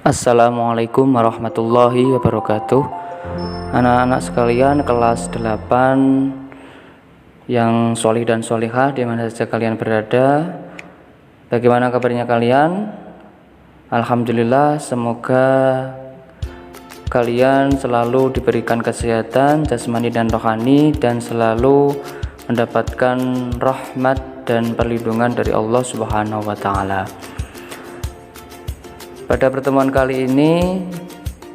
Assalamualaikum warahmatullahi wabarakatuh. Anak-anak sekalian kelas 8 yang sholih dan sholihah di mana saja kalian berada, bagaimana kabarnya kalian? Alhamdulillah, semoga kalian selalu diberikan kesehatan jasmani dan rohani dan selalu mendapatkan rahmat dan perlindungan dari Allah Subhanahu wa taala. Pada pertemuan kali ini,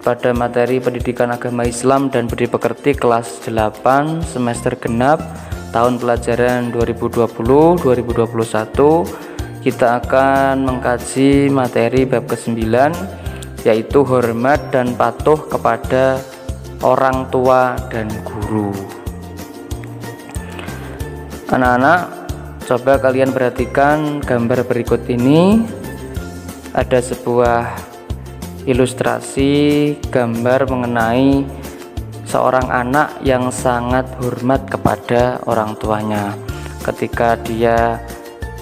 pada materi pendidikan agama Islam dan budi pekerti kelas 8 semester genap tahun pelajaran 2020-2021, kita akan mengkaji materi bab ke-9, yaitu hormat dan patuh kepada orang tua dan guru. Anak-anak, coba kalian perhatikan gambar berikut ini. Ada sebuah ilustrasi gambar mengenai seorang anak yang sangat hormat kepada orang tuanya. Ketika dia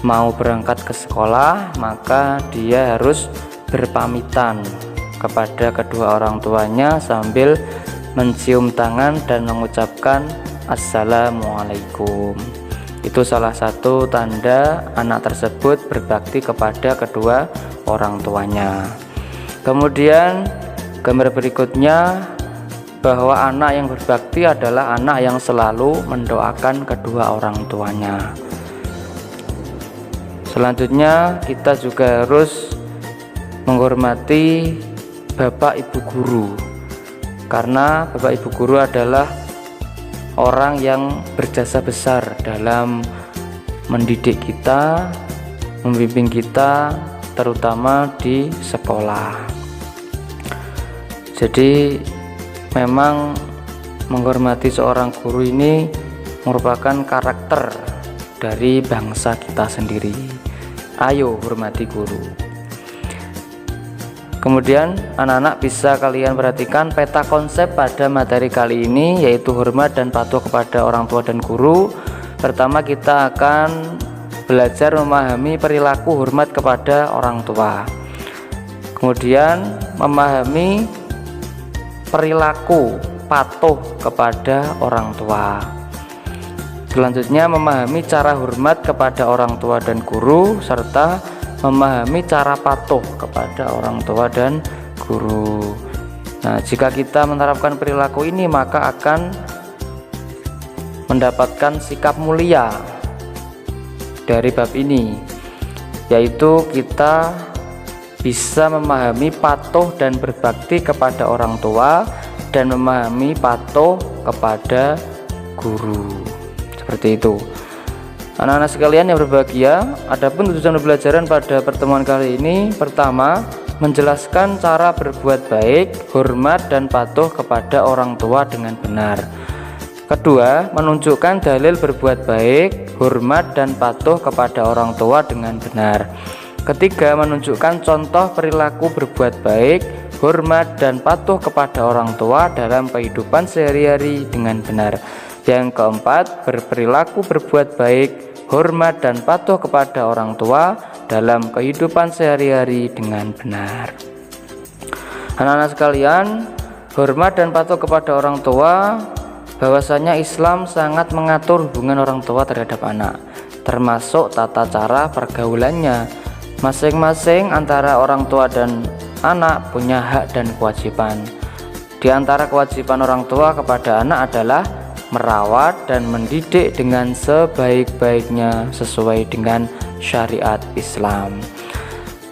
mau berangkat ke sekolah, maka dia harus berpamitan kepada kedua orang tuanya sambil mencium tangan dan mengucapkan Assalamualaikum. Itu salah satu tanda anak tersebut berbakti kepada kedua orang tuanya. Kemudian gambar berikutnya, bahwa anak yang berbakti adalah anak yang selalu mendoakan kedua orang tuanya. Selanjutnya kita juga harus menghormati bapak ibu guru, karena bapak ibu guru adalah orang yang berjasa besar dalam mendidik kita, membimbing kita, terutama di sekolah. Jadi memang menghormati seorang guru ini merupakan karakter dari bangsa kita sendiri. Ayo hormati guru. Kemudian anak-anak bisa kalian perhatikan peta konsep pada materi kali ini, yaitu hormat dan patuh kepada orang tua dan guru. Pertama, kita akan belajar memahami perilaku hormat kepada orang tua. Kemudian memahami perilaku patuh kepada orang tua. Selanjutnya memahami cara hormat kepada orang tua dan guru, serta memahami cara patuh kepada orang tua dan guru. Nah, jika kita menerapkan perilaku ini, maka akan mendapatkan sikap mulia dari bab ini, yaitu kita bisa memahami patuh dan berbakti kepada orang tua dan memahami patuh kepada guru. Seperti itu. Anak-anak sekalian yang berbahagia, adapun tujuan pembelajaran pada pertemuan kali ini, pertama, menjelaskan cara berbuat baik, hormat dan patuh kepada orang tua dengan benar. Kedua, menunjukkan dalil berbuat baik, hormat dan patuh kepada orang tua dengan benar. Ketiga, menunjukkan contoh perilaku berbuat baik, hormat dan patuh kepada orang tua dalam kehidupan sehari-hari dengan benar. Yang keempat, berperilaku berbuat baik, hormat dan patuh kepada orang tua dalam kehidupan sehari-hari dengan benar. Anak-anak sekalian, hormat dan patuh kepada orang tua, bahwasanya Islam sangat mengatur hubungan orang tua terhadap anak, termasuk tata cara pergaulannya. Masing-masing antara orang tua dan anak punya hak dan kewajiban. Di antara kewajiban orang tua kepada anak adalah merawat dan mendidik dengan sebaik-baiknya sesuai dengan syariat Islam.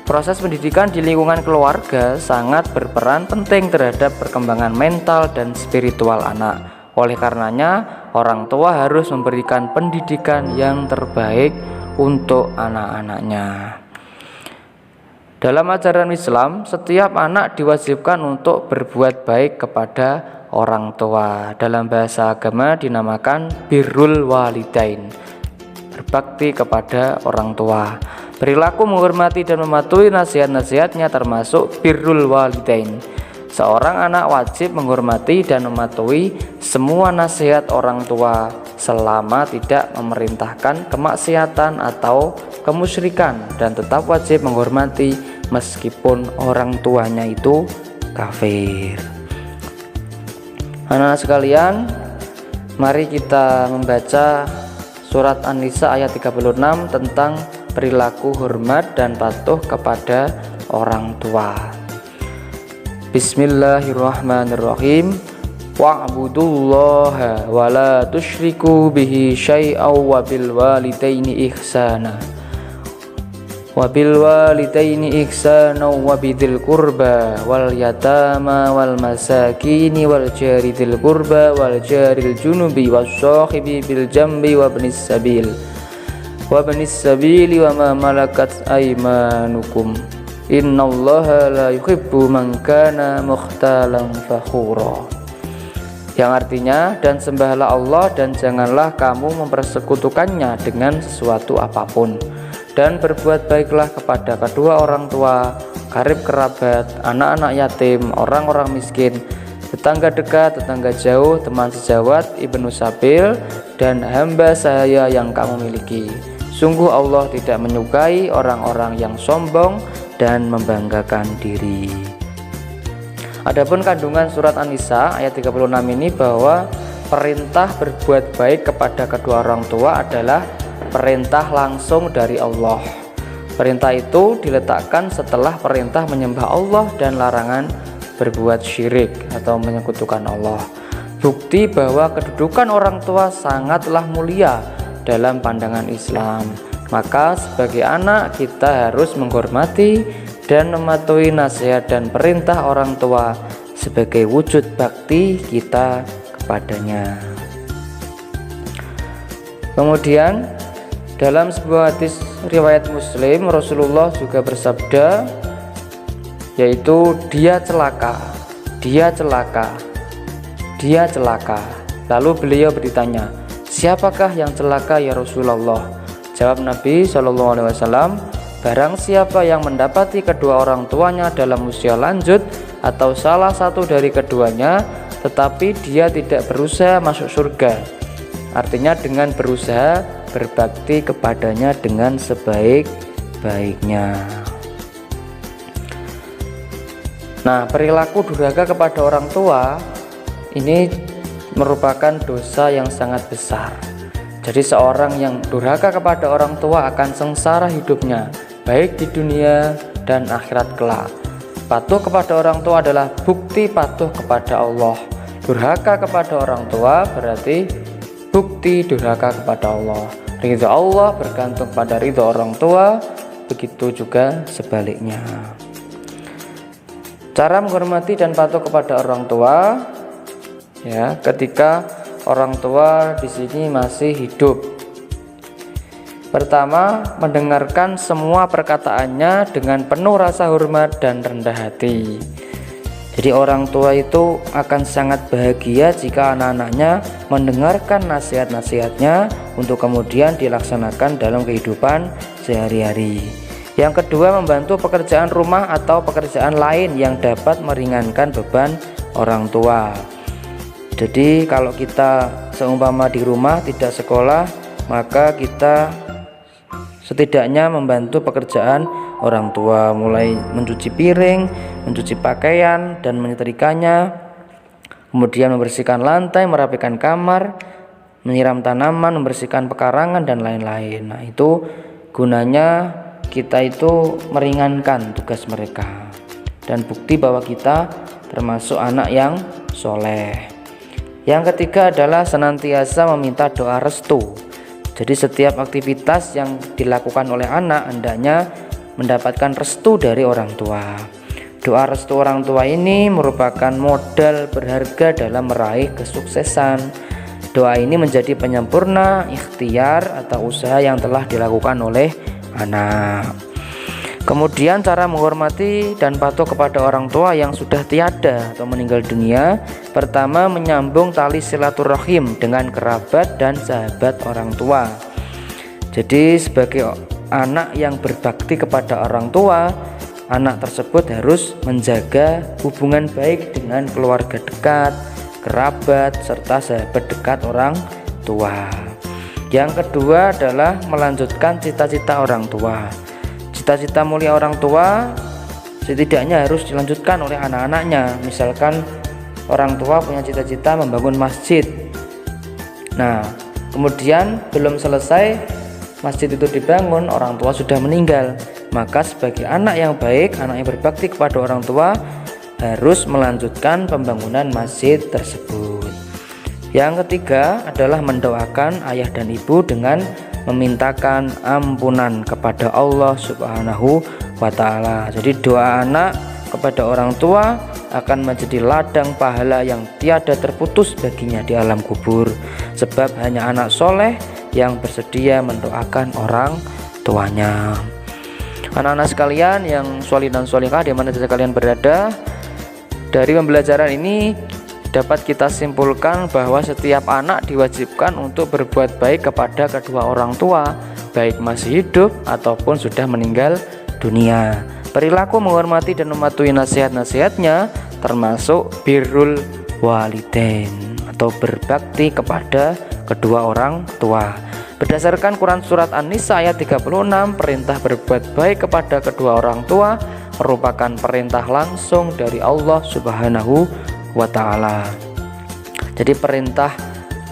Proses pendidikan di lingkungan keluarga sangat berperan penting terhadap perkembangan mental dan spiritual anak. Oleh karenanya, orang tua harus memberikan pendidikan yang terbaik untuk anak-anaknya. Dalam ajaran Islam, setiap anak diwajibkan untuk berbuat baik kepada orang tua. Dalam bahasa agama dinamakan birrul walidain, berbakti kepada orang tua. Perilaku menghormati dan mematuhi nasihat-nasihatnya termasuk birrul walidain. Seorang anak wajib menghormati dan mematuhi semua nasihat orang tua selama tidak memerintahkan kemaksiatan atau kemusyrikan, dan tetap wajib menghormati meskipun orang tuanya itu kafir. Anak-anak sekalian, mari kita membaca surat An-Nisa ayat 36 tentang perilaku hormat dan patuh kepada orang tua. Bismillahirrahmanirrahim. Wa'budullaha wa la tusyriku bihi syai'aw wa bil walidaini ihsana. Wa bil walidaini ihsana wa bidzil qurba wal yatama wal masakini wal jari dzil qurba wal jaril junubi was sahibi bil jambi wa ibnis sabil wa ibnis sabili wa ma malakat aymanukum. Innallaha la yuhibbu man kana mukhtalan fakhura. Yang artinya, dan sembahlah Allah dan janganlah kamu mempersekutukannya dengan sesuatu apapun, dan berbuat baiklah kepada kedua orang tua, karib kerabat, anak-anak yatim, orang-orang miskin, tetangga dekat, tetangga jauh, teman sejawat, ibnu sabil, dan hamba sahaya yang kamu miliki. Sungguh Allah tidak menyukai orang-orang yang sombong dan membanggakan diri. Adapun kandungan surat An-Nisa ayat 36 ini bahwa perintah berbuat baik kepada kedua orang tua adalah perintah langsung dari Allah. Perintah itu diletakkan setelah perintah menyembah Allah dan larangan berbuat syirik atau menyekutukan Allah. Bukti bahwa kedudukan orang tua sangatlah mulia dalam pandangan Islam. Maka sebagai anak kita harus menghormati dan mematuhi nasihat dan perintah orang tua sebagai wujud bakti kita kepadanya. Kemudian dalam sebuah hadis riwayat Muslim, Rasulullah juga bersabda, yaitu dia celaka. Lalu beliau bertanya, siapakah yang celaka ya Rasulullah? Jawab Nabi SAW, barang siapa yang mendapati kedua orang tuanya dalam usia lanjut atau salah satu dari keduanya, tetapi dia tidak berusaha masuk surga. Artinya dengan berusaha berbakti kepadanya dengan sebaik-baiknya. Nah, perilaku durhaka kepada orang tua ini merupakan dosa yang sangat besar. Jadi seorang yang durhaka kepada orang tua akan sengsara hidupnya, baik di dunia dan akhirat kelak. Patuh kepada orang tua adalah bukti patuh kepada Allah. Durhaka kepada orang tua berarti bukti durhaka kepada Allah. Ridha Allah bergantung pada ridha orang tua, begitu juga sebaliknya. Cara menghormati dan patuh kepada orang tua, ya, ketika orang tua di sini masih hidup. Pertama, mendengarkan semua perkataannya dengan penuh rasa hormat dan rendah hati. Jadi orang tua itu akan sangat bahagia jika anak-anaknya mendengarkan nasihat-nasihatnya untuk kemudian dilaksanakan dalam kehidupan sehari-hari. Yang kedua, membantu pekerjaan rumah atau pekerjaan lain yang dapat meringankan beban orang tua. Jadi kalau kita seumpama di rumah tidak sekolah, maka kita setidaknya membantu pekerjaan orang tua, mulai mencuci piring, mencuci pakaian dan menyetrikanya, kemudian membersihkan lantai, merapikan kamar, menyiram tanaman, membersihkan pekarangan dan lain-lain. Nah, itu gunanya kita itu meringankan tugas mereka dan bukti bahwa kita termasuk anak yang soleh. Yang ketiga adalah senantiasa meminta doa restu. Jadi setiap aktivitas yang dilakukan oleh anak hendaknya mendapatkan restu dari orang tua. Doa restu orang tua ini merupakan modal berharga dalam meraih kesuksesan. Doa ini menjadi penyempurna ikhtiar atau usaha yang telah dilakukan oleh anak. Kemudian cara menghormati dan patuh kepada orang tua yang sudah tiada atau meninggal dunia. Pertama, menyambung tali silaturahim dengan kerabat dan sahabat orang tua. Jadi sebagai anak yang berbakti kepada orang tua, anak tersebut harus menjaga hubungan baik dengan keluarga dekat, kerabat, serta sahabat dekat orang tua. Yang kedua adalah melanjutkan cita-cita orang tua. Cita-cita mulia orang tua setidaknya harus dilanjutkan oleh anak-anaknya. Misalkan orang tua punya cita-cita membangun masjid, nah kemudian belum selesai masjid itu dibangun, orang tua sudah meninggal, maka sebagai anak yang baik, anak yang berbakti kepada orang tua, harus melanjutkan pembangunan masjid tersebut. Yang ketiga adalah mendoakan ayah dan ibu dengan memintakan ampunan kepada Allah Subhanahu wa ta'ala. Jadi doa anak kepada orang tua akan menjadi ladang pahala yang tiada terputus baginya di alam kubur, sebab hanya anak soleh yang bersedia mendoakan orang tuanya. Anak-anak sekalian yang sholih dan sholihah di mana saja kalian berada, dari pembelajaran ini dapat kita simpulkan bahwa setiap anak diwajibkan untuk berbuat baik kepada kedua orang tua, baik masih hidup ataupun sudah meninggal dunia. Perilaku menghormati dan mematuhi nasihat-nasihatnya termasuk birrul walidain atau berbakti kepada kedua orang tua. Berdasarkan Quran Surat An-Nisa ayat 36, perintah berbuat baik kepada kedua orang tua merupakan perintah langsung dari Allah Subhanahu wa ta'ala. Jadi perintah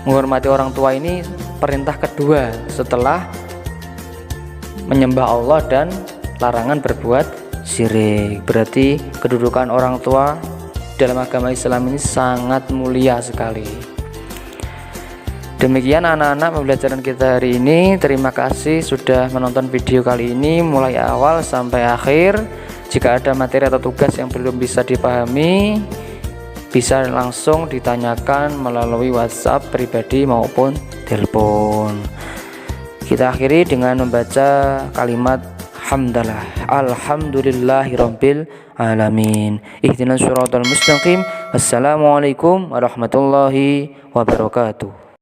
menghormati orang tua ini perintah kedua setelah menyembah Allah dan larangan berbuat syirik. Berarti kedudukan orang tua dalam agama Islam ini sangat mulia sekali. Demikian anak-anak pembelajaran kita hari ini. Terima kasih sudah menonton video kali ini mulai awal sampai akhir. Jika ada materi atau tugas yang belum bisa dipahami, bisa langsung ditanyakan melalui WhatsApp pribadi maupun telepon. Kita akhiri dengan membaca kalimat hamdalah. Alhamdulillahirabbil alamin. Ihdinas siratal mustaqim. Wassalamualaikum warahmatullahi wabarakatuh.